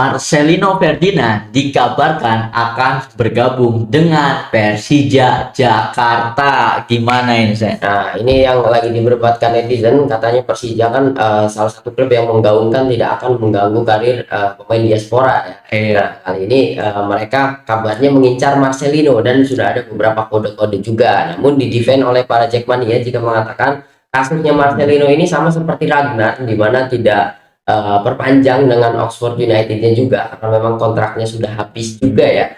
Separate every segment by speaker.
Speaker 1: Marcelino Ferdinand dikabarkan akan bergabung dengan Persija Jakarta. Gimana ini, Sen?
Speaker 2: Nah, ini yang lagi diperdebatkan netizen, katanya Persija kan salah satu klub yang menggaungkan tidak akan mengganggu karir pemain diaspora ya.
Speaker 1: Iya.
Speaker 2: Nah, kali ini mereka kabarnya mengincar Marcelino dan sudah ada beberapa kode-kode juga. Namun di-defend oleh para Jackmania jika mengatakan kasusnya Marcelino ini sama seperti Ragnar, di mana tidak perpanjang dengan Oxford Unitednya juga karena memang kontraknya sudah habis juga ya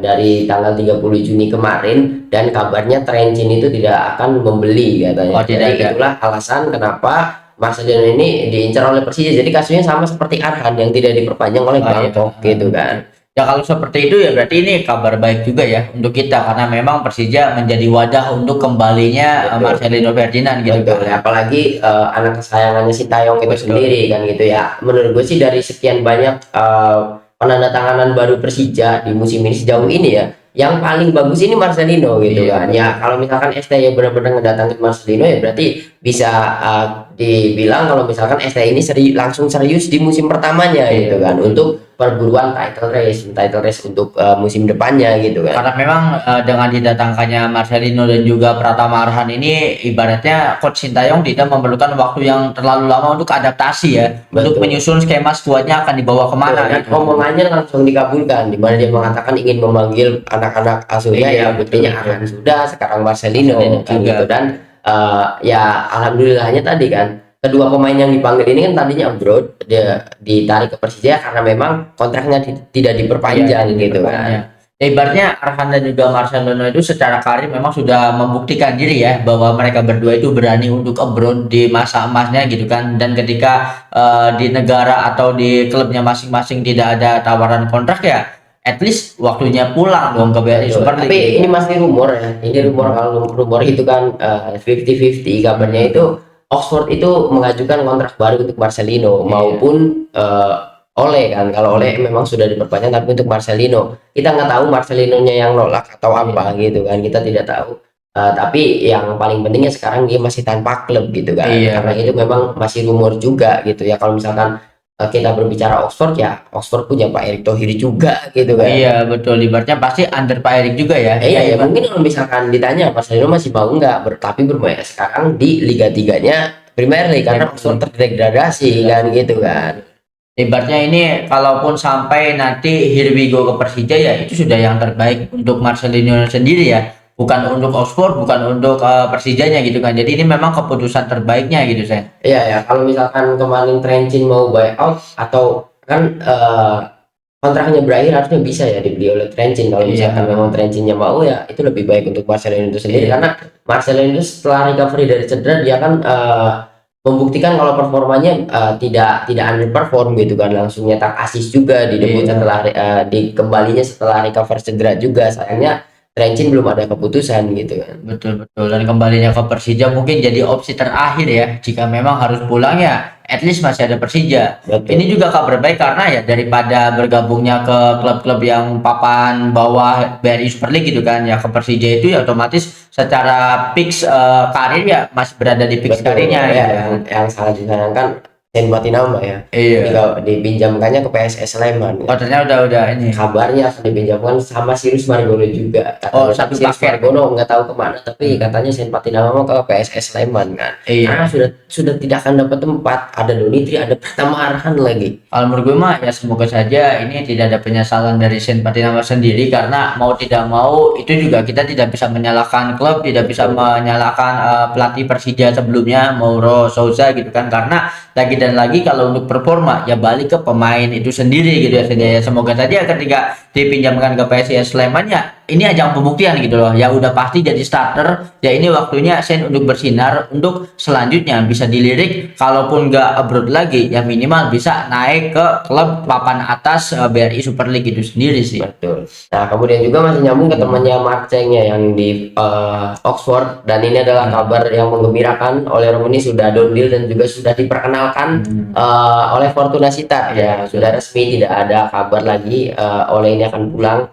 Speaker 2: dari tanggal 30 Juni kemarin, dan kabarnya Trencin itu tidak akan membeli katanya.
Speaker 1: Oh, tidak
Speaker 2: Jadi
Speaker 1: ada.
Speaker 2: itulah alasan kenapa Marcelino ini diincar oleh Persija. Jadi kasusnya sama seperti Arhan yang tidak diperpanjang oleh
Speaker 1: Oh, iya.
Speaker 2: Bangkok gitu kan.
Speaker 1: Ya kalau seperti itu ya berarti ini kabar baik juga ya untuk kita karena memang Persija menjadi wadah untuk kembalinya
Speaker 2: Betul.
Speaker 1: Marcelino Ferdinand gitu
Speaker 2: Betul,
Speaker 1: kan.
Speaker 2: apalagi anak kesayangannya si Tayong itu
Speaker 1: Betul.
Speaker 2: sendiri kan gitu ya. Menurut gue sih dari sekian banyak penandatanganan baru Persija di musim ini sejauh ini ya, yang paling bagus ini Marcelino gitu
Speaker 1: Iya,
Speaker 2: kan. Ya kalau misalkan STY benar-benar ngedatangin Marcelino ya berarti bisa dibilang kalau misalkan STY ini langsung serius di musim pertamanya
Speaker 1: Iya.
Speaker 2: gitu kan, untuk perburuan title race untuk musim depannya gitu kan.
Speaker 1: Karena memang dengan didatangkannya Marcelino dan juga Pratama Arhan ini ibaratnya Coach Sintayong tidak memerlukan waktu yang terlalu lama untuk adaptasi ya, untuk
Speaker 2: Betul.
Speaker 1: menyusun skema skuadnya akan dibawa kemana
Speaker 2: Dan
Speaker 1: gitu.
Speaker 2: omongannya langsung dikabulkan, di mana dia mengatakan ingin memanggil anak-anak asuhnya,
Speaker 1: Iya,
Speaker 2: ya buktinya
Speaker 1: betul.
Speaker 2: Arhan sudah, sekarang Marcelino kan
Speaker 1: juga.
Speaker 2: gitu. Dan ya alhamdulillahnya tadi kan kedua pemain yang dipanggil ini kan tadinya abroad, dia ditarik ke Persija karena memang kontraknya tidak diperpanjang
Speaker 1: Iya,
Speaker 2: gitu
Speaker 1: diperpanjang.
Speaker 2: kan.
Speaker 1: Ya, ibaratnya Arhan dan juga Marcelino itu secara karir memang sudah membuktikan diri ya bahwa mereka berdua itu berani untuk abroad di masa emasnya gitu kan, dan ketika di negara atau di klubnya masing-masing tidak ada tawaran kontrak ya at least waktunya pulang dong ke BRI
Speaker 2: Betul.
Speaker 1: Super League.
Speaker 2: Tapi ini masih rumor ya. Ini rumor, kalau rumor itu kan 50-50 kabarnya itu Oxford itu mengajukan kontrak baru untuk Marcelino maupun Ole kan. Kalau Ole memang sudah diperpanjang, tapi untuk Marcelino kita nggak tahu Marcelinonya yang nolak atau apa gitu kan. Kita tidak tahu. Tapi yang paling pentingnya sekarang dia masih tanpa klub gitu kan.
Speaker 1: Iya,
Speaker 2: Karena itu memang masih rumor juga gitu ya. Kalau misalkan kita berbicara Oxford, ya Oxford punya Pak Erick Thohir juga gitu kan.
Speaker 1: Iya betul, ibaratnya pasti under Pak Erik juga ya.
Speaker 2: Iya ya, mungkin kalau misalkan ditanya Marcelino masih mau nggak tapi bermain sekarang di Liga 3-nya Premier League karena Oxford terdegradasi kan gitu kan.
Speaker 1: Ibaratnya ini kalaupun sampai nanti here we go ke Persija ya itu sudah yang terbaik untuk Marcelino sendiri ya, bukan untuk Oxford, bukan untuk Persijanya gitu kan. Jadi ini memang keputusan terbaiknya gitu Sen.
Speaker 2: Iya ya, kalau misalkan kemarin Trencin mau buyout atau kan kontraknya berakhir, harusnya bisa ya dibeli oleh Trencin. Kalau misalkan memang Trencinnya mau, ya itu lebih baik untuk Marcelino itu sendiri. Karena Marcelino setelah recovery dari cedera dia kan membuktikan kalau performanya tidak underperform gitu kan, langsung nyetak assist juga di debut setelah di kembalinya setelah recover cedera juga. Sayangnya Trencin belum ada keputusan gitu kan.
Speaker 1: Betul, dan kembalinya ke Persija mungkin jadi opsi terakhir ya, jika memang harus pulang ya at least masih ada Persija.
Speaker 2: Betul.
Speaker 1: Ini juga kabar baik karena ya daripada bergabungnya ke klub-klub yang papan bawah BRI Super League gitu kan, ya ke Persija itu ya otomatis secara fix karir ya masih berada di fix karirnya
Speaker 2: ya,
Speaker 1: ya.
Speaker 2: yang sangat disayangkan Sen Batinama ya.
Speaker 1: Iya.
Speaker 2: Dipinjamkannya ke PSS Sleman.
Speaker 1: Oh ternyata udah ini.
Speaker 2: Kabarnya akan dipinjamkan sama Sirius Margono juga.
Speaker 1: Oh, satu
Speaker 2: Sirius
Speaker 1: paket.
Speaker 2: Margono nggak tahu kemana, tapi katanya Sen Patinama mau ke PSS Sleman kan. Karena sudah tidak akan dapat tempat. Ada Donitri, ada Pratama Arhan lagi.
Speaker 1: Kalau menurut gue mah ya semoga saja ini tidak ada penyesalan dari Sen Patinama sendiri, karena mau tidak mau itu juga kita tidak bisa menyalahkan klub, tidak bisa menyalahkan pelatih Persija sebelumnya Mauro Souza gitu kan, karena lagi dan lagi kalau untuk performa ya balik ke pemain itu sendiri gitu ya. Ya semoga saja ketika dipinjamkan ke PSIS Sleman ya ini ajang pembuktian gitu loh, ya udah pasti jadi starter ya, ini waktunya Sen untuk bersinar untuk selanjutnya bisa dilirik, kalaupun nggak abroad lagi ya minimal bisa naik ke klub papan atas BRI Super League itu sendiri sih.
Speaker 2: Betul. Nah kemudian juga masih nyambung ke temannya Marcengnya yang di Oxford, dan ini adalah kabar yang menggembirakan. Oleh Romani sudah down deal dan juga sudah diperkenalkan oleh Fortuna Sittard ya, sudah resmi, tidak ada kabar lagi Oleh ini akan pulang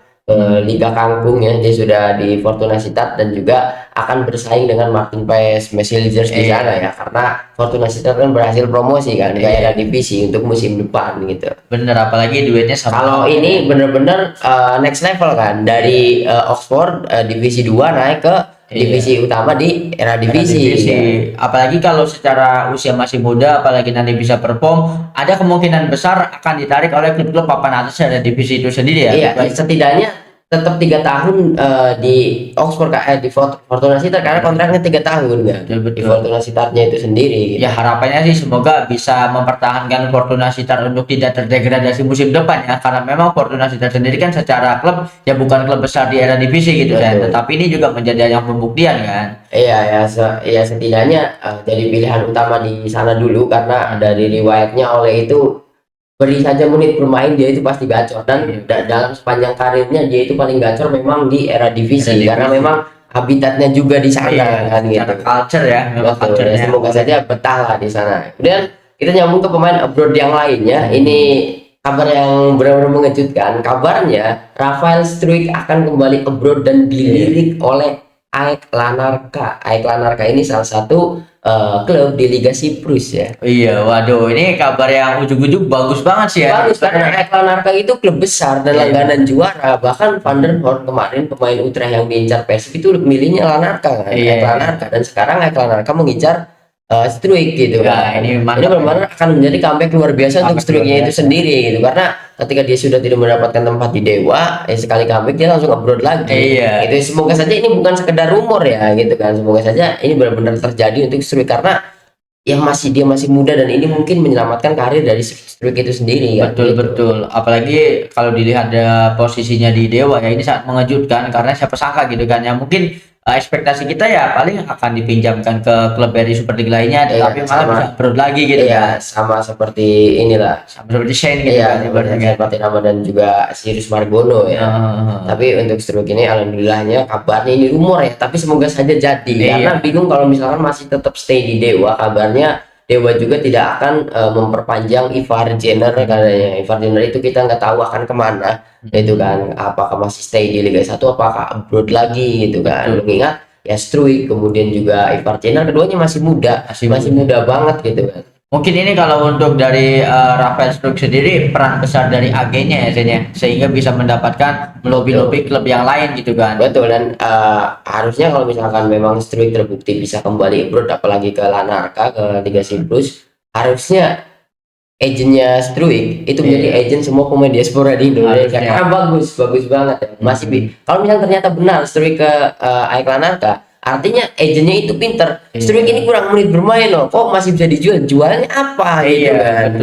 Speaker 2: Liga Kangkung ya. Dia sudah di Fortuna Sittard dan juga akan bersaing dengan Martin Paes Mesilgers di sana ya, karena Fortuna Sittard kan berhasil promosi kan ke era divisi untuk musim depan gitu.
Speaker 1: Bener, apalagi duetnya sama.
Speaker 2: Kalau ini bener-bener next level kan, dari Oxford divisi 2 naik ke divisi utama di era divisi. Ya.
Speaker 1: Apalagi kalau secara usia masih muda, apalagi nanti bisa perform, ada kemungkinan besar akan ditarik oleh klub-klub papan atas dari divisi itu sendiri ya.
Speaker 2: Iya, setidaknya tetap 3 tahun di Oxford di Fortuna Sittard, karena kontraknya 3 tahun kan. Di Fortuna Sittardnya itu sendiri. Gitu.
Speaker 1: Ya harapannya sih semoga bisa mempertahankan Fortuna Sittard untuk tidak terdegradasi musim depan ya, karena memang Fortuna Sittard sendiri kan secara klub ya bukan klub besar di era divisi gitu kan, tetapi ini juga menjadi yang pembuktian kan.
Speaker 2: Iya ya, setidaknya jadi pilihan utama di sana dulu, karena dari riwayatnya oleh itu beri saja menit bermain dia itu pasti gacor, dan dalam sepanjang karirnya dia itu paling gacor memang di era divisi, karena memang habitatnya juga di sana kan gitu.
Speaker 1: Culture ya, memang
Speaker 2: culture ya. Semoga saja betah lah di sana. Kemudian kita nyambung ke pemain abroad yang lainnya. Ini kabar yang benar-benar mengejutkan. Kabarnya Rafael Struijk akan kembali abroad dan dilirik oleh AEK Larnaca. AEK Larnaca ini salah satu klub di Liga Siprus ya.
Speaker 1: Iya, waduh, ini kabar yang ujung-ujung bagus banget sih ya.
Speaker 2: Bagus, karena AEK Larnaca itu klub besar dan langganan juara. Bahkan Van der Hoorn kemarin, pemain Utrecht yang diincar PSV itu milihnya Larnaca kan. AEK Larnaca, dan sekarang AEK Larnaca mengincar Struijk gitu kan. Ini benar-benar akan menjadi comeback luar biasa untuk Struijknya itu sendiri gitu, karena ketika dia sudah tidak mendapatkan tempat di Dewa, sekali comeback dia langsung abroad lagi. Itu semoga saja ini bukan sekedar rumor ya gitu kan. Semoga saja ini benar-benar terjadi untuk Struijk, karena ya dia masih muda dan ini mungkin menyelamatkan karir dari Struijk itu sendiri.
Speaker 1: Betul kan? Betul. Apalagi kalau dilihat ada posisinya di Dewa ya, ini sangat mengejutkan, karena siapa sangka gitu kan ya, mungkin ekspektasi kita ya paling akan dipinjamkan ke klub dari Super League lainnya, tetapi malah bisa abroad lagi gitu kan.
Speaker 2: Sama seperti inilah,
Speaker 1: sama seperti Shane gitu kan,
Speaker 2: seperti nama dan juga Sirius Margono ya. Tapi untuk Struijk ini alhamdulillahnya kabarnya ini rumor ya, tapi semoga saja jadi. Karena bingung kalau misalkan masih tetap stay di Dewa, kabarnya Dewa juga tidak akan memperpanjang Ivar Jenner katanya. Ivar Jenner itu kita nggak tahu akan kemana, itu kan, apakah masih stay di Liga 1, apakah abroad lagi gitu kan. Mengingat ya Struijk kemudian juga Ivar Jenner, keduanya masih muda, masih muda banget gitu kan.
Speaker 1: Mungkin ini kalau untuk dari Rafael Struijk sendiri, peran besar dari agennya ya, sehingga bisa mendapatkan melobi-lobi klub yang lain gitu kan.
Speaker 2: Betul, dan harusnya kalau misalkan memang Struijk terbukti bisa kembali abroad, apalagi ke Larnaca, ke Liga Siprus, harusnya agennya Struijk itu menjadi agen semua pemain diaspora di Indonesia, karena bagus banget ya. Masih kalau misalnya ternyata benar Struijk ke AEK Larnaca, artinya agennya itu pinter. Struijk ini kurang menit bermain loh, kok masih bisa dijual, jualnya apa gitu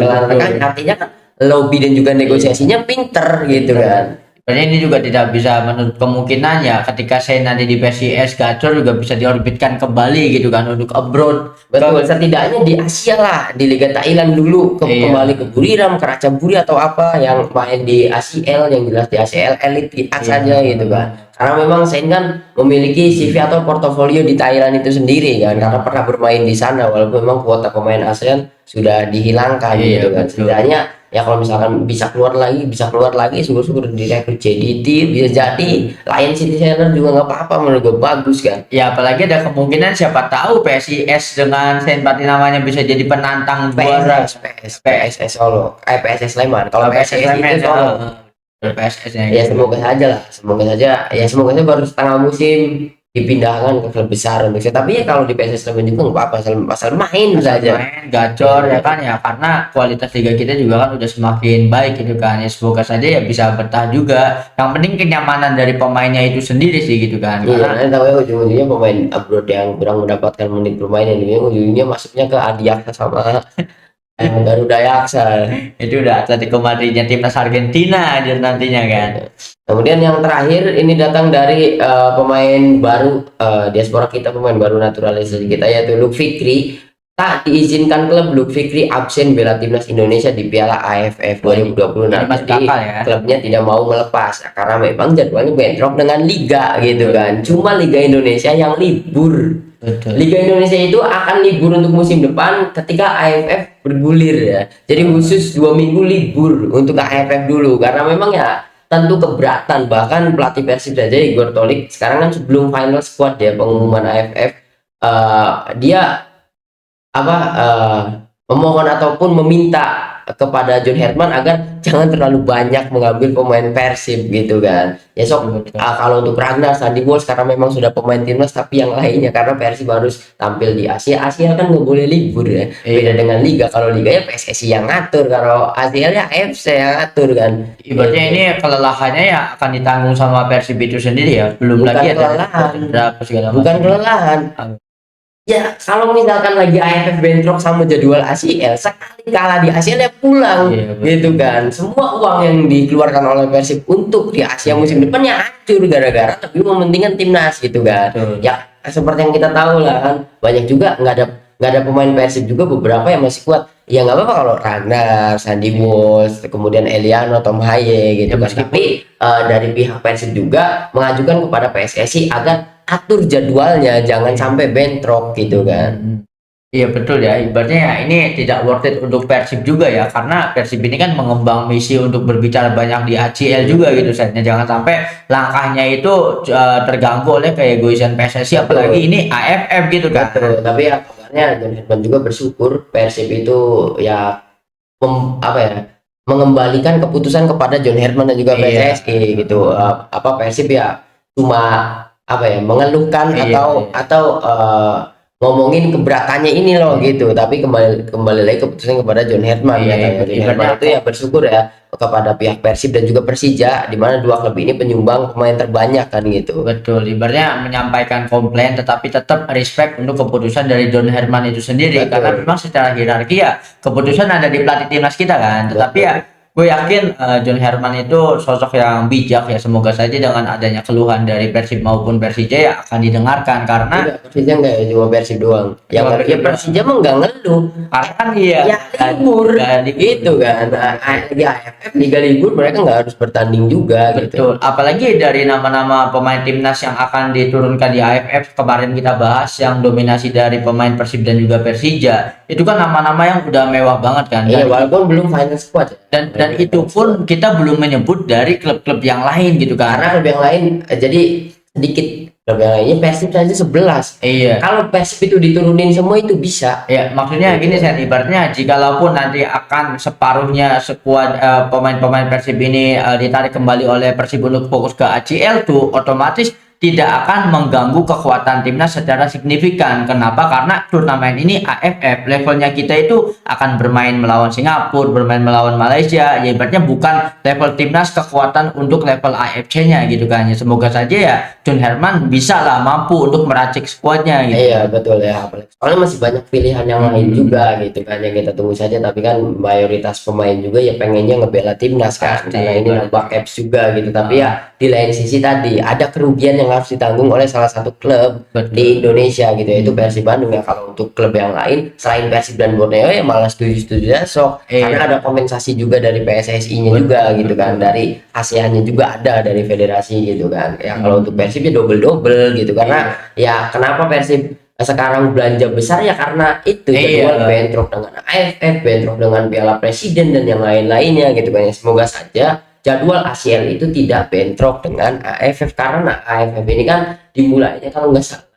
Speaker 2: kan. Kan artinya kan lobby dan juga negosiasinya pinter gitu kan.
Speaker 1: Sebenarnya ini juga tidak bisa menutup kemungkinan ya, ketika saya nanti di PSIS gacor juga bisa diorbitkan kembali gitu kan untuk abroad.
Speaker 2: Betul, setidaknya di Asia lah, di Liga Thailand dulu, kembali ke Buriram, ke Ratchaburi atau apa yang main di ACL, yang jelas di ACL Elite saja gitu kan. Karena memang Shane kan memiliki CV atau portofolio di Thailand itu sendiri kan, karena pernah bermain di sana, walaupun memang kuota pemain ASEAN sudah dihilangkan gitu kan. Setidaknya ya kalau misalkan bisa keluar lagi, syukur-syukur direkrut JDT, bisa jadi Lion City Seller juga nggak apa-apa, menurut gue bagus kan.
Speaker 1: Ya apalagi ada kemungkinan siapa tahu PSIS dengan Shane namanya bisa jadi penantang juara
Speaker 2: PSS Solo, PSS Sleman. Kalau PSS itu Solo.
Speaker 1: PSS
Speaker 2: ya semoga saja baru setengah musim dipindahkan ke klub besar untuk saya. Tapi ya kalau di PSS Sleman juga nggak apa-apa, asal main saja,
Speaker 1: main gacor ya kan ya, karena kualitas liga kita juga kan udah semakin baik gitu kan ya. Semoga saja ya bisa bertahan juga, yang penting kenyamanan dari pemainnya itu sendiri sih gitu kan.
Speaker 2: Karena tahu ya ujung-ujungnya pemain abroad yang kurang mendapatkan menit bermain ini ujung-ujungnya masuknya ke Adiaksa sama Garuda Yaksa.
Speaker 1: Itu udah Atletico Madridnya timnas Argentina aja nantinya kan.
Speaker 2: Kemudian yang terakhir ini datang dari pemain baru diaspora kita, pemain baru naturalisasi kita, yaitu Luke Fikri. Tak diizinkan klub, Luke Fikri absen bela timnas Indonesia di Piala AFF 2020. Jadi klubnya tidak mau melepas karena memang jadwalnya bentrok dengan liga gitu kan. Cuma Liga Indonesia yang libur.
Speaker 1: Betul.
Speaker 2: Liga Indonesia itu akan libur untuk musim depan ketika AFF bergulir ya. Jadi khusus 2 minggu libur untuk AFF dulu, karena memang ya tentu keberatan. Bahkan pelatih Persib saja Igor Tolik sekarang kan sebelum final squad ya pengumuman AFF, dia apa memohon ataupun meminta kepada John Herman agar jangan terlalu banyak mengambil pemain Persib gitu kan. Ya sok kalau untuk Ragnar Sandi Bos karena memang sudah pemain timnas, tapi yang lainnya karena Persib harus tampil di Asia. Asia kan nggak boleh libur ya. Beda dengan Liga. Kalau Liga ya PSSI yang ngatur, kalau ACL ya AFC yang ngatur kan.
Speaker 1: Ibaratnya ini kelelahannya ya akan ditanggung sama Persib itu sendiri ya. Belum
Speaker 2: Bukan
Speaker 1: lagi ada
Speaker 2: kelelahan.
Speaker 1: bukan
Speaker 2: Kelelahan. Ya kalau misalkan lagi AFF bentrok sama jadwal ACL, sekali kalah di ACL ya pulang, gitu kan. Semua uang yang dikeluarkan oleh Persib untuk di Asia musim depan ya hancur gara-gara tapi mementingkan timnas gitu kan. Ya seperti yang kita tahu lah kan, banyak juga nggak ada pemain Persib juga beberapa yang masih kuat. Ya nggak apa-apa kalau Ragnar, Sandi Bos, kemudian Eliano, Tom Haye gitu kan. Tapi dari pihak Persib juga mengajukan kepada PSSI agar atur jadwalnya, jangan sampai bentrok gitu kan.
Speaker 1: Iya betul ya, ibaratnya ya ini tidak worth it untuk Persib juga ya, karena Persib ini kan mengembang misi untuk berbicara banyak di ACL juga gitu setnya. Jangan sampai langkahnya itu terganggu oleh keegoisan PSSI, apalagi ini AFF gitu kan.
Speaker 2: Betul. Tapi ya kabarnya John Herman juga bersyukur Persib itu ya mengembalikan keputusan kepada John Herman dan juga PSSI gitu. Persib ya cuma mengeluhkan atau ngomongin keberatannya ini loh gitu, tapi kembali lagi keputusan kepada John Herman ya. John Herman itu ya bersyukur ya kepada pihak Persib dan juga Persija, di mana dua klub ini penyumbang pemain terbanyak kan gitu.
Speaker 1: Betul, ibaratnya menyampaikan komplain tetapi tetap respect untuk keputusan dari John Herman itu sendiri.
Speaker 2: Betul.
Speaker 1: Karena memang secara hierarki ya keputusan ada di pelatih timnas kita kan, tetapi ya gue yakin John Herman itu sosok yang bijak ya. Semoga saja dengan adanya keluhan dari Persib maupun Persija ya akan didengarkan, karena
Speaker 2: Persija enggak ya, cuma Persib doang. Yang Persija mah enggak ngeluh.
Speaker 1: Karena kan ya
Speaker 2: libur gitu kan. Lagi AFF Liga libur, mereka nggak harus bertanding juga.
Speaker 1: Betul.
Speaker 2: Gitu.
Speaker 1: Apalagi dari nama-nama pemain timnas yang akan diturunkan di AFF kemarin kita bahas, yang dominasi dari pemain Persib dan juga Persija, itu kan nama-nama yang udah mewah banget kan.
Speaker 2: Iya, walaupun belum final squad ya.
Speaker 1: Dan itu pun kita belum menyebut dari klub-klub yang lain gitu kan.
Speaker 2: Karena klub yang lain jadi sedikit, klub yang lainnya Persib saja 11.
Speaker 1: Iya.
Speaker 2: Kalau Persib itu diturunin semua itu bisa.
Speaker 1: Ya, maksudnya gini saya, ibaratnya jikalaupun nanti akan separuhnya skuad pemain-pemain Persib ini ditarik kembali oleh Persib untuk fokus ke ACL tuh, otomatis tidak akan mengganggu kekuatan timnas secara signifikan. Kenapa? Karena turnamen ini AFF, levelnya kita itu akan bermain melawan Singapura, bermain melawan Malaysia. Ya ibaratnya bukan level timnas kekuatan untuk level AFC-nya gitu kan. Ya semoga saja ya John Herman bisa lah mampu untuk meracik skuadnya gitu.
Speaker 2: Iya betul ya. Soalnya masih banyak pilihan yang lain juga gitu kan, yang kita tunggu saja. Tapi kan mayoritas pemain juga ya pengennya ngebela timnas kan. Karena ini nambah caps juga gitu. Tapi ya di lain sisi tadi ada kerugian yang harus ditanggung oleh salah satu klub di Indonesia gitu, yaitu Persib Bandung ya. Kalau untuk klub yang lain selain Persib dan Borneo ya malah setuju ya sok, karena ada kompensasi juga dari PSSI-nya juga gitu kan, dari ASEAN-nya juga ada, dari federasi gitu kan ya. Kalau untuk Persib ya double gitu, karena ya kenapa Persib sekarang belanja besar ya karena itu jadwal bentrok dengan AFF, bentrok dengan Piala Presiden dan yang lain-lainnya gitu kan. Semoga saja jadwal ACL itu tidak bentrok dengan AFF, karena AFF ini kan dimulainya kalau nggak salah,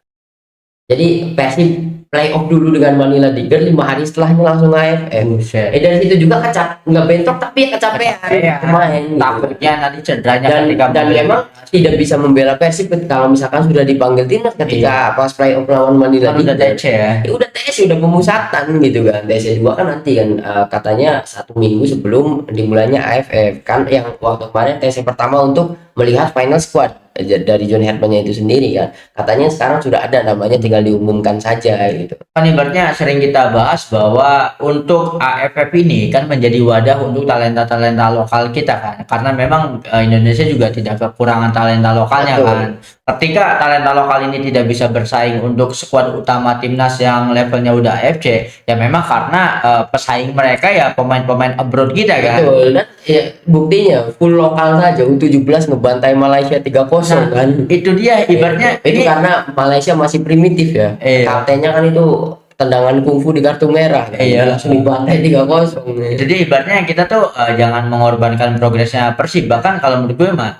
Speaker 2: jadi Persib playoff dulu dengan Manila Tiger, 5 hari setelahnya langsung AFF. Dari situ juga nggak bentrok tapi kecapean pemain gitu.
Speaker 1: Takutnya nanti cederanya
Speaker 2: dan memang tidak bisa membela Persib kalau misalkan sudah dipanggil timnas ketika pas playoff lawan Manila Tiger.
Speaker 1: Udah TC ya.
Speaker 2: Udah TC, udah pemusatan gitu kan. TC juga kan nanti kan katanya 1 minggu sebelum dimulainya AFF kan, yang waktu kemarin TC pertama untuk melihat final squad dari John Herman itu sendiri kan. Katanya sekarang sudah ada namanya, tinggal diumumkan saja gitu.
Speaker 1: Kan ibaratnya sering kita bahas bahwa untuk AFF ini kan menjadi wadah untuk talenta-talenta lokal kita kan. Karena memang Indonesia juga tidak kekurangan talenta lokalnya. Betul. Kan. Ketika talenta lokal ini tidak bisa bersaing untuk skuad utama timnas yang levelnya udah AFC, ya memang karena pesaing mereka ya pemain-pemain abroad kita kan.
Speaker 2: Betul. Dan ya, buktinya full lokal saja U17 ngebantai Malaysia 3-0 kan.
Speaker 1: Itu dia ibaratnya
Speaker 2: itu karena Malaysia masih primitif ya. Kaptennya kan itu tendangan kungfu di kartu merah kan.
Speaker 1: Iya.
Speaker 2: Langsung dibantai 3-0.
Speaker 1: Jadi ibaratnya kita tuh jangan mengorbankan progresnya Persib. Bahkan kalau menurut gue mah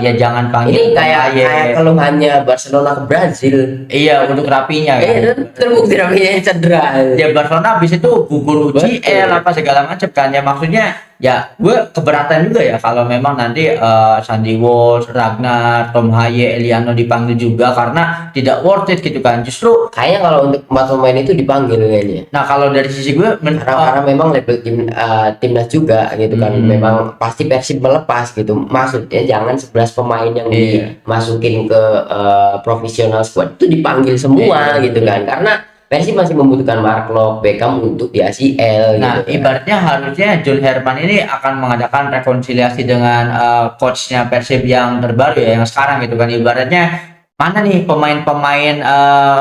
Speaker 1: ya jangan
Speaker 2: Ini
Speaker 1: panggil
Speaker 2: kayak keluhannya Barcelona ke Brazil.
Speaker 1: Iya, untuk Rapinya kan.
Speaker 2: Terbukti Rapinya cedera.
Speaker 1: Ya Barcelona habis itu gugur UCL apa segala macam kan. Ya maksudnya ya gue keberatan juga ya kalau memang nanti Sandy Walsh, Ragnar, Tom Haye, Eliano dipanggil juga karena tidak worth it gitu kan. Justru
Speaker 2: Kayaknya kalau untuk 4 pemain itu dipanggil kayaknya.
Speaker 1: nah kalau dari sisi gue
Speaker 2: Karena memang label timnas juga gitu kan. Memang pasti Persib melepas gitu. Maksudnya jangan 11 pemain yang dimasukin ke profesional squad itu dipanggil semua gitu kan. Karena Persib masih membutuhkan Mark Locke, Beckham untuk di ACL
Speaker 1: nah,
Speaker 2: gitu kan.
Speaker 1: ibaratnya harusnya John Herman ini akan mengadakan rekonsiliasi dengan coachnya Persib yang terbaru ya, yang sekarang gitu kan. Ibaratnya mana nih pemain-pemain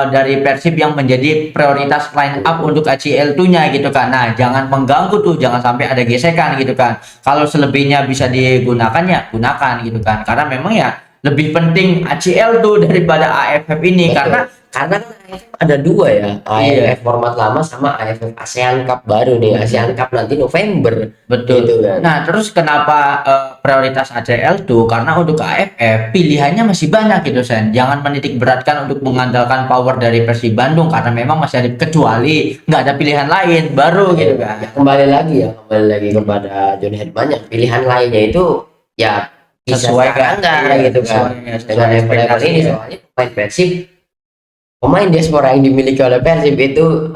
Speaker 1: dari Persib yang menjadi prioritas line up untuk ACL nya gitu kan. Nah, jangan mengganggu tuh, jangan sampai ada gesekan gitu kan. Kalau selebihnya bisa digunakan ya gunakan gitu kan. Karena memang ya lebih penting ACL tuh daripada AFF ini.
Speaker 2: Betul. Karena kan AFF ada dua ya, AFF format lama sama AFF ASEAN Cup baru nih. ASEAN Cup nanti November.
Speaker 1: Betul.
Speaker 2: Gitu kan.
Speaker 1: Nah, terus kenapa prioritas ACL tuh? Karena untuk AFF pilihannya masih banyak gitu, Sen. Jangan menitik beratkan untuk mengandalkan power dari Persib Bandung karena memang masih ada kecuali nggak ada pilihan lain baru gitu kan.
Speaker 2: Ya, kembali lagi kepada John Herman yang pilihan lainnya itu ya bisa
Speaker 1: Sesuai kan?
Speaker 2: enggak gitu kan. Dengan level ini soalnya pemain Persib, pemain diaspora yang dimiliki oleh Persib itu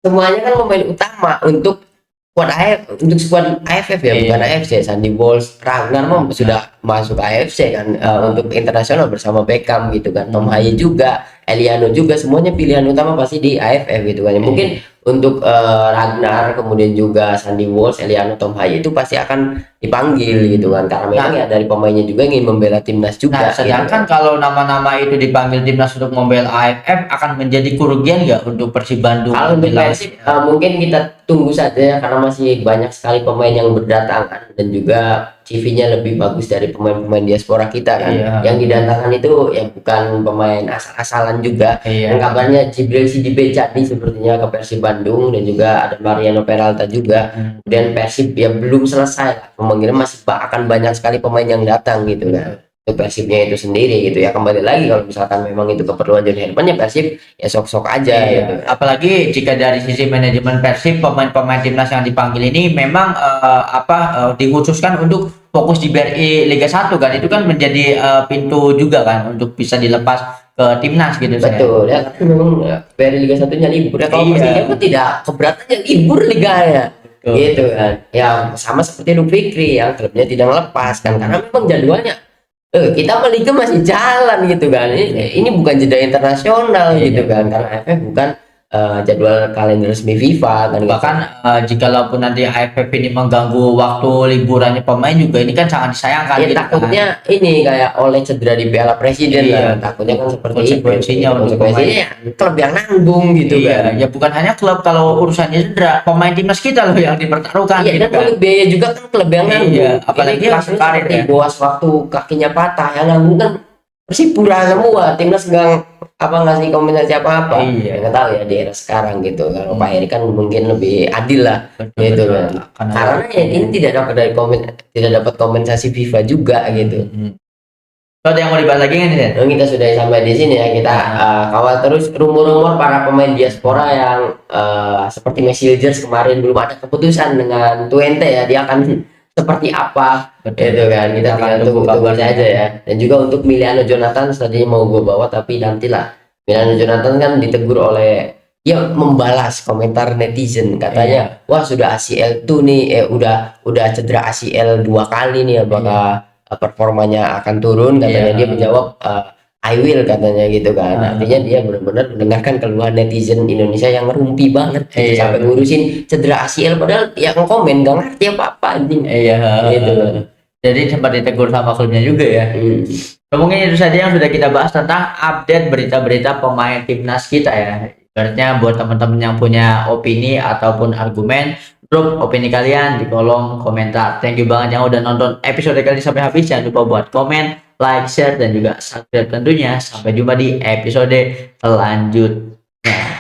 Speaker 2: semuanya kan pemain utama untuk squad AFF ya, bukan AFC. Sandy Walsh, Ragnar sudah masuk AFC kan untuk internasional bersama Beckham gitu kan. Tom Haye juga, Eliano juga, semuanya pilihan utama pasti di AFF gitu kan. Mungkin untuk Ragnar, kemudian juga Sandy Walsh, Eliano, Tom Haye itu pasti akan dipanggil gitu kan, karena memang ya dari pemainnya juga ingin membela timnas juga.
Speaker 1: Nah, sedangkan
Speaker 2: gitu.
Speaker 1: kalau nama-nama itu dipanggil timnas untuk membela AFF akan menjadi kerugian nggak untuk Persib Bandung?
Speaker 2: Kalau untuk Persib mungkin kita tunggu saja ya, karena masih banyak sekali pemain yang berdatangan dan juga CV-nya lebih bagus dari pemain-pemain diaspora kita kan. Yang didatangkan itu ya bukan pemain asal-asalan juga. Dan kabarnya Jibril Sidibe jadi sepertinya ke Persib Bandung, dan juga ada Mariano Peralta juga. Dan Persib ya belum selesai, pemanggilan masih akan banyak sekali pemain yang datang gitu kan. Untuk Persibnya itu sendiri gitu ya. Kembali lagi kalau misalkan memang itu keperluan John Herman ya Persib ya sok-sok aja gitu.
Speaker 1: Apalagi jika dari sisi manajemen Persib, pemain-pemain timnas yang dipanggil ini memang dikhususkan untuk fokus di BRI Liga 1 kan. Itu kan menjadi pintu juga kan untuk bisa dilepas ke timnas gitu.
Speaker 2: Betul ya, karena memang BRI Liga 1-nya libur ya. Kalau Persija pun tidak keberatan ya libur liganya. Gitu kan. Ya sama seperti Luke Fikri yang klubnya tidak melepas kan, karena memang jadwalnya kita Liga masih jalan gitu kan. Ini bukan jeda internasional gitu kan, karena AFF bukan jadwal kalender resmi FIFA kan.
Speaker 1: Bahkan jikalaupun nanti AFF ini mengganggu waktu liburannya pemain juga, ini kan sangat disayangkan.
Speaker 2: Ya, takutnya ini kayak oleh cedera di Piala Presiden lah, takutnya kan seperti itu. Konsekuensinya klub yang nanggung gitu kan.
Speaker 1: Ya bukan hanya klub, kalau urusannya cedera pemain timnas kita loh yang dipertaruhkan.
Speaker 2: Iya, dan untuk biaya juga kan klub yang nanggung.
Speaker 1: Apalagi
Speaker 2: seperti Boas waktu kakinya patah, yang nanggung kan Persipura semua, timnas ngasih kompensasi apa-apa. Nggak tahu ya di era sekarang gitu. Kalau Pak Heri kan mungkin lebih adil lah gitu kan. Karena ya ini tidak dapat kompensasi FIFA juga gitu.
Speaker 1: Ada yang mau dibahas lagi nggak nih?
Speaker 2: Kita sudah sampai di sini ya. Kita kawal terus rumor-rumor para pemain diaspora yang seperti Messi kemarin belum ada keputusan dengan Twente ya, dia akan seperti apa itu kan. Kita tinggal tunggu saja ya. Dan juga untuk Miliano Jonathan tadinya mau gue bawa, tapi nantilah. Miliano Jonathan kan ditegur oleh, ya membalas komentar netizen, katanya wah sudah ACL tuh nih udah cedera ACL 2 kali nih, apakah performanya akan turun, katanya. Dia menjawab I will, katanya gitu kan. Artinya dia benar-benar mendengarkan keluhan netizen Indonesia yang ngerumpi banget gitu, sampai ngurusin cedera ACL, padahal yang komen gak ngerti apa-apa anjing. Gitu.
Speaker 1: Jadi sempat ditegur sama klubnya juga ya. Mungkin itu saja yang sudah kita bahas tentang update berita-berita pemain timnas kita ya. Berarti buat teman-teman yang punya opini ataupun argumen, drop opini kalian di kolom komentar. Thank you banget yang udah nonton episode kali ini sampai habis. Jangan lupa buat komen, like, share, dan juga subscribe tentunya. Sampai jumpa di episode selanjutnya.